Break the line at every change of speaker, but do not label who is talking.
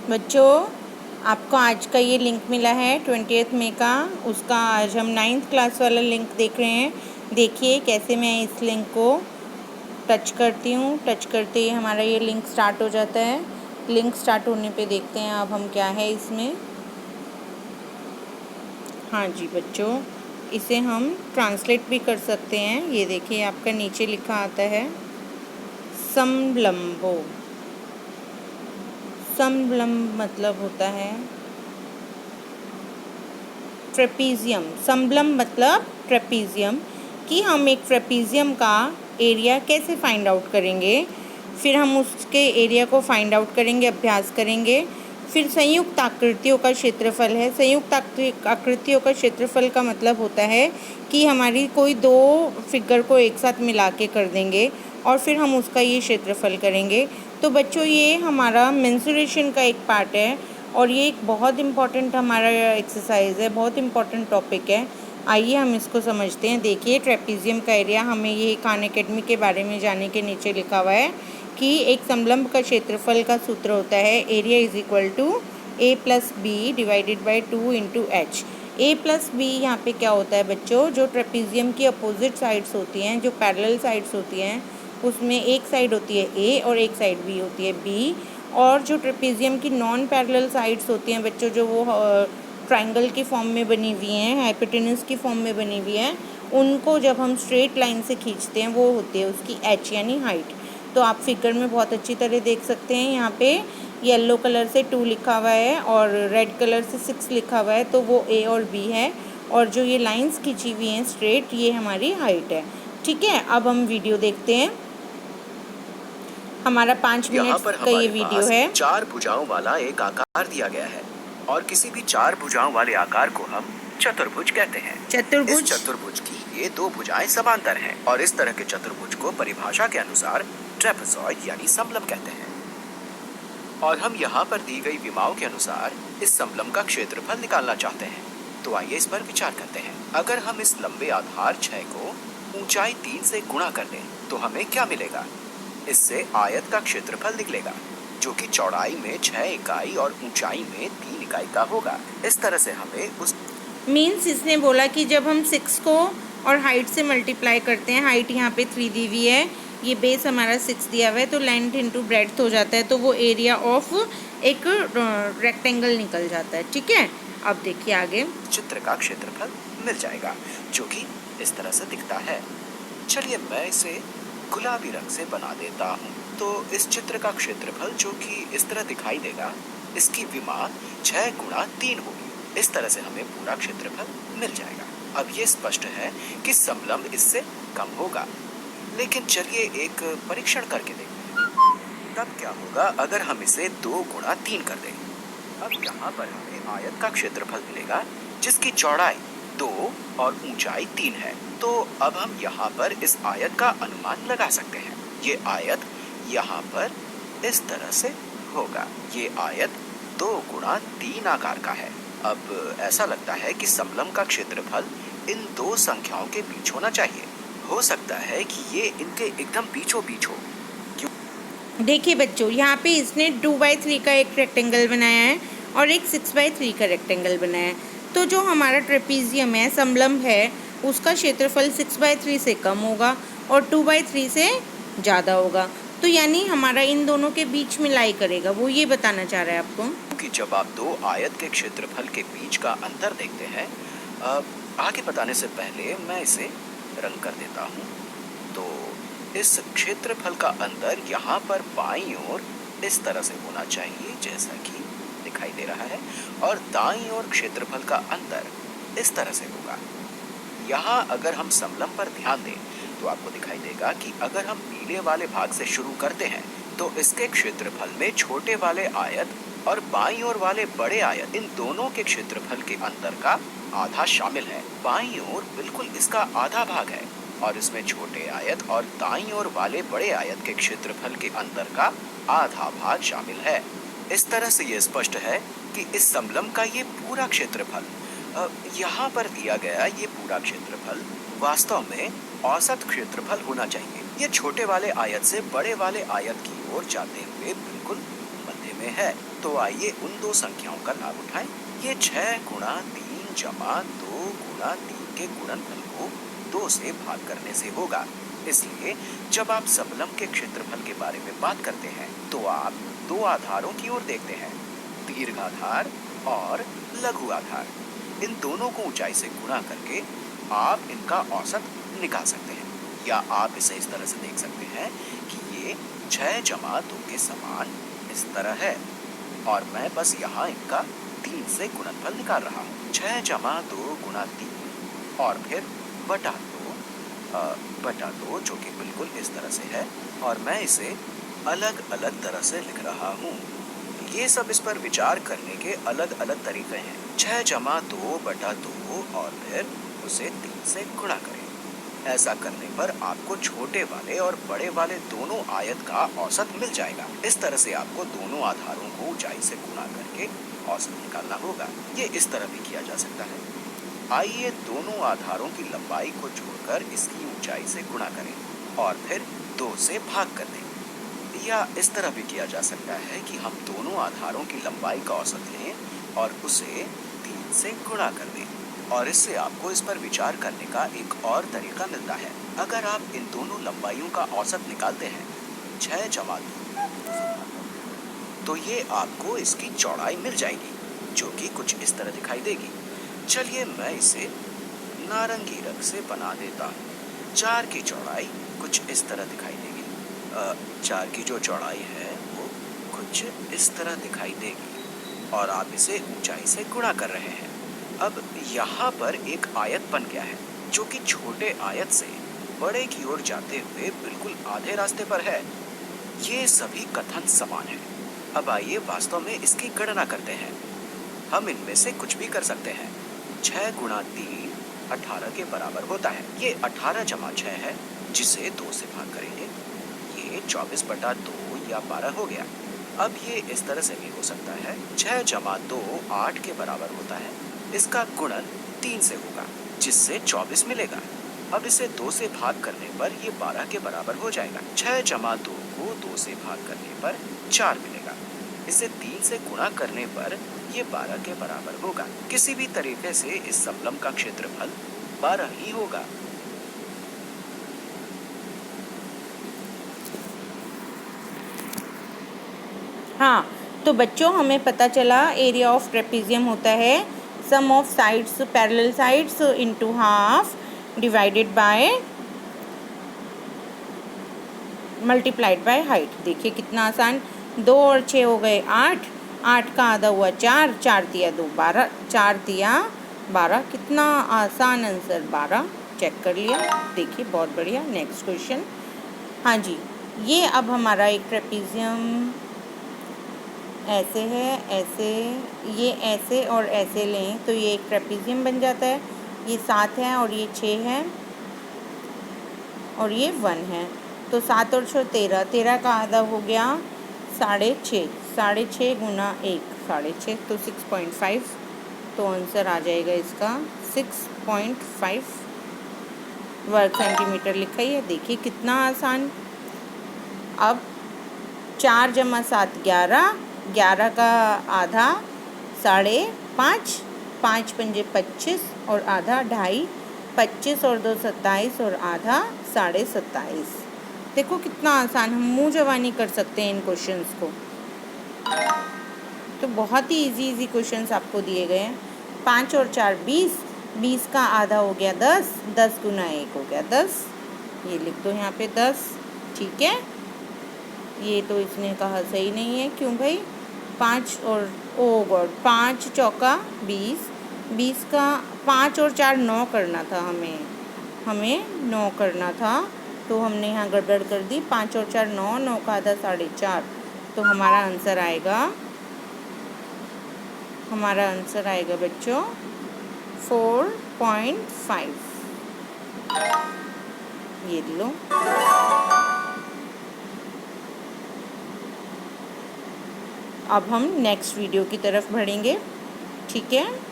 बच्चों, आपको आज का ये लिंक मिला है 20 मई का। उसका आज हम 9th क्लास वाला लिंक देख रहे हैं। देखिए कैसे मैं इस लिंक को टच करती हूँ। टच करते ही हमारा ये लिंक स्टार्ट हो जाता है। लिंक स्टार्ट होने पे देखते हैं अब हम क्या है इसमें। हाँ जी बच्चों, इसे हम ट्रांसलेट भी कर सकते हैं। ये देखिए आपका नीचे लिखा आता है समलंबो। समलंब मतलब होता है ट्रेपीजियम। समलंब मतलब ट्रेपीजियम। कि हम एक ट्रेपीजियम का एरिया कैसे फाइंड आउट करेंगे, फिर हम उसके एरिया को फाइंड आउट करेंगे, अभ्यास करेंगे। फिर संयुक्त आकृतियों का क्षेत्रफल है। संयुक्त आकृतियों का क्षेत्रफल का मतलब होता है कि हमारी कोई दो फिगर को एक साथ मिला के कर देंगे और फिर हम उसका ये क्षेत्रफल करेंगे। तो बच्चों, ये हमारा मेंसुरेशन का एक पार्ट है और ये एक बहुत इम्पॉर्टेंट हमारा एक्सरसाइज है, बहुत इम्पॉर्टेंट टॉपिक है। आइए हम इसको समझते हैं। देखिए ट्रेपीजियम का एरिया, हमें ये खान एकेडमी के बारे में जानने के नीचे लिखा हुआ है कि एक समलंब का क्षेत्रफल का सूत्र होता है area is equal to a plus b divided by 2 into h. A plus b यहाँ पे क्या होता है बच्चों, जो ट्रेपीजियम की अपोजिट साइड्स होती हैं, जो पैरेलल साइड्स होती हैं, उसमें एक साइड होती है ए और एक साइड बी होती है बी। और जो ट्रेपीजियम की नॉन पैरेलल साइड्स होती हैं बच्चों, जो वो ट्रायंगल की फॉर्म में बनी हुई हैं, हाइपोटेनस की फॉर्म में बनी हुई हैं, उनको जब हम स्ट्रेट लाइन से खींचते हैं वो होती है उसकी एच यानी हाइट। तो आप फिगर में बहुत अच्छी तरह देख सकते हैं। यहाँ पे येलो कलर से 2 लिखा हुआ है और रेड कलर से 6 लिखा हुआ है, तो वो ए और बी है। और जो ये लाइंस खींची हुई हैं स्ट्रेट, ये हमारी हाइट है। ठीक है, अब हम वीडियो देखते हैं। हमारा 5 मिनट का ये वीडियो है।
4 भुजाओं वाला एक आकार दिया गया है और किसी भी 4 भुजाओं वाले आकार को हम चतुर्भुज कहते हैं।
चतुर्भुज।
इस चतुर्भुज की ये 2 भुजाएं समांतर हैं और इस तरह के चतुर्भुज को परिभाषा के अनुसार ट्रेपेजॉइड यानी समलंब कहते हैं। और हम यहाँ पर दी गई विमाओं के अनुसार इस समलंब का क्षेत्रफल निकालना चाहते हैं। तो आइए इस पर विचार करते हैं। अगर हम इस लंबे आधार 6 को ऊंचाई 3 से गुणा कर दें तो हमें क्या मिलेगा? इससे आयत का क्षेत्रफल निकलेगा जो कि चौड़ाई में 6 इकाई और ऊंचाई में 3 इकाई का होगा। इस तरह से हमें उस
मीन्स इसने बोला कि जब हम 6 को और हाइट से मल्टीप्लाई करते हैं, हाइट यहाँ पे 3 दी हुई है, ये बेस हमारा 6 दिया हुआ है, तो लेंथ इंटू ब्रेड्थ हो जाता है, तो वो एरिया ऑफ एक रेक्टेंगल निकल जाता है। ठीक है, अब देखिए आगे।
चित्र का क्षेत्रफल मिल जाएगा जो कि इस तरह से दिखता है। चलिए मैं इसे गुलाबी रंग से बना देता हूँ। तो इस चित्र का क्षेत्रफल जो कि इस तरह दिखाई देगा, इसकी विमा 6 गुणा 3 होगी। इस तरह से हमें पूरा क्षेत्रफल मिल जाएगा। अब ये स्पष्ट है कि समलंब इससे कम होगा, लेकिन चलिए एक परीक्षण करके देखते हैं। तब क्या होगा अगर हम इसे 2 गुणा 3 कर दें? अब यहाँ पर हमें आयत का क्षेत्रफल मिलेगा जिसकी चौड़ाई 2 और ऊंचाई 3 है। तो अब हम यहाँ पर इस आयत का अनुमान लगा सकते हैं। ये आयत यहाँ पर इस तरह से होगा। ये आयत 2 गुणा 3 आकार का है। अब ऐसा लगता है कि समलंब का क्षेत्रफल इन 2 संख्याओं के बीच होना चाहिए। हो सकता है कि ये इनके एकदम बीचों बीच हो।
देखिए बच्चों, यहाँ पे इसने 2/3 का एक रेक्टेंगल बनाया है और एक 6/3 का रेक्टेंगल बनाया है। तो जो हमारा ट्रेपीजियम है, समलंब है, उसका क्षेत्रफल 6/3 से कम होगा और 2/3 से ज़्यादा होगा। तो यानी हमारा इन दोनों के बीच में लाई करेगा, वो ये बताना चाह रहा है आपको
कि जब आप 2 आयत के क्षेत्रफल के बीच का अंतर देखते हैं, आगे बताने से पहले मैं इसे रंग कर देता हूँ। तो इस क्षेत्रफल का अंतर यहाँ पर बाईं ओर इस तरह से होना चाहिए जैसा कि दिखाई दे रहा है, और दाईं ओर क्षेत्रफल का अंतर इस तरह से होगा। यहाँ अगर हम समलंब पर ध्यान दें तो आपको दिखाई देगा कि अगर हम नीले वाले भाग से शुरू करते हैं तो इसके क्षेत्रफल में छोटे वाले आयत और बाईं ओर वाले बड़े आयत, इन दोनों के क्षेत्रफल के अंतर का आधा शामिल है। बाईं ओर बिल्कुल इसका आधा भाग है और इसमें छोटे आयत और दाईं ओर वाले बड़े आयत के क्षेत्रफल के अंतर का आधा भाग शामिल है। इस तरह से ये स्पष्ट है कि इस समलंब का ये पूरा क्षेत्रफल, यहाँ पर दिया गया ये पूरा क्षेत्रफल वास्तव में औसत क्षेत्रफल होना चाहिए। ये छोटे वाले आयत से बड़े वाले आयत की ओर जाते हुए बिल्कुल मध्य में है। तो आइए उन दो संख्याओं का लाभ उठाएं। ये 6 गुणा 3 जमा 2 गुणा 3 के गुणनफल को 2 से भाग करने से होगा। इसलिए जब आप समलंब के क्षेत्रफल के बारे में बात करते हैं तो आप दो आधारों की ओर देखते हैं, दीर्घाधार और लघु आधार। इन दोनों को ऊंचाई से गुणा करके आप इनका औसत निकाल सकते हैं, या आप इसे इस तरह से देख सकते हैं कि ये 6 जमा 2 के समान इस तरह है, और मैं बस यहाँ इनका 3 से गुणनफल निकाल रहा हूँ। 6 जमा 2 गुणा 3 और फिर बटा 2 जो कि बिल्कुल इस तरह से है, और मैं इसे अलग अलग तरह से लिख रहा हूँ। ये सब इस पर विचार करने के अलग अलग तरीके हैं। 6 जमा 2 बटा 2 और फिर उसे 3 से गुणा करें। ऐसा करने पर आपको छोटे वाले और बड़े वाले दोनों आयत का औसत मिल जाएगा। इस तरह से आपको दोनों आधारों को ऊंचाई से गुणा करके औसत निकालना होगा। ये इस तरह भी किया जा सकता है। आइए दोनों आधारों की लंबाई को जोड़कर इसकी ऊंचाई से गुणा करें और फिर 2 से भाग कर दें। या इस तरह भी किया जा सकता है कि हम दोनों आधारों की लंबाई का औसत लें और उसे 3 से गुणा कर दें, और इससे आपको इस पर विचार करने का एक और तरीका मिलता है। अगर आप इन दोनों लंबाइयों का औसत निकालते हैं 6 जमा 2, तो ये आपको इसकी चौड़ाई मिल जाएगी, जो कि कुछ इस तरह दिखाई देगी। चलिए मैं इसे नारंगी रंग से बना देता हूँ। 4 की चौड़ाई कुछ इस तरह दिखाई देगी। 4 की जो चौड़ाई है वो कुछ इस तरह दिखाई देगी, और आप इसे ऊंचाई से गुणा कर रहे हैं। अब यहाँ पर एक आयत बन गया है, जो कि छोटे आयत से बड़े की ओर जाते हुए बिल्कुल आधे रास्ते पर है। ये सभी कथन समान हैं। अब आइए वास्तव में इसकी गणना करते हैं। हम इनमें से कुछ भी कर सकते हैं। 6 गुणा 3 18 के बराबर होता है। ये 18 जमा 6 है, जिसे 2 से भाग करेंगे। ये 24 बटा 2 या 12 हो गया। अब ये इस तरह से भी हो सकता है। 6 जमा 2 8 के बराबर होता है। इसका गुणन 3 से होगा, जिससे 24 मिलेगा। अब इसे 2 से भाग करने पर ये 12 के बराबर हो जाएगा। 6 जमा 2 को 2 से भाग करने पर 4 मिलेगा। इसे 3 से गुणा करने पर ये 12 के बराबर होगा। किसी भी तरीके से इस समलंब का क्षेत्रफल 12 ही होगा।
हाँ, तो बच्चों हमें पता चला एरिया ऑफ ट्रेपीजियम होता है sum of sides parallel sides into half divided by multiplied by height. देखिए कितना आसान। 2 और 6 हो गए 8, 8 का आधा हुआ 4, 4 दिया 2 12, 4 दिया 12। कितना आसान आंसर 12। चेक कर लिया। देखिए बहुत बढ़िया। Next question. हाँ जी, ये अब हमारा एक ट्रेपीजियम ऐसे है, ऐसे, ये ऐसे और ऐसे लें तो ये एक ट्रेपीजियम बन जाता है। ये 7 है और ये 6 है और ये 1 है। तो 7 और 6 13, 13 का आधा हो गया 6.5, 6.5 गुना 1 6.5, तो 6.5। तो आंसर आ जाएगा इसका 6.5 वर्ग सेंटीमीटर लिखा ही है। देखिए कितना आसान। अब 4 जमा 7 11, 11 का आधा 5.5, 5 पंजे 25 और आधा 2.5, 25 और 2 27 और आधा 27.5। देखो कितना आसान। हम मुँह जवानी कर सकते हैं इन क्वेश्चंस को। तो बहुत ही इजी क्वेश्चंस आपको दिए गए हैं। 5 और 4 20, 20 का आधा हो गया 10, 10 गुना 1 हो गया 10। ये लिख दो यहाँ पे 10। ठीक है। ये तो इसने कहा सही नहीं है। क्यों भाई? 5 और 5 चौका 20, 20 का 5 और 4 9 करना था हमें 9 करना था, तो हमने यहाँ गड़बड़ कर दी। 5 और 4 9, 9 का आधा 4.5। तो हमारा आंसर आएगा बच्चों 4.5। ये लो। अब हम नेक्स्ट वीडियो की तरफ बढ़ेंगे। ठीक है।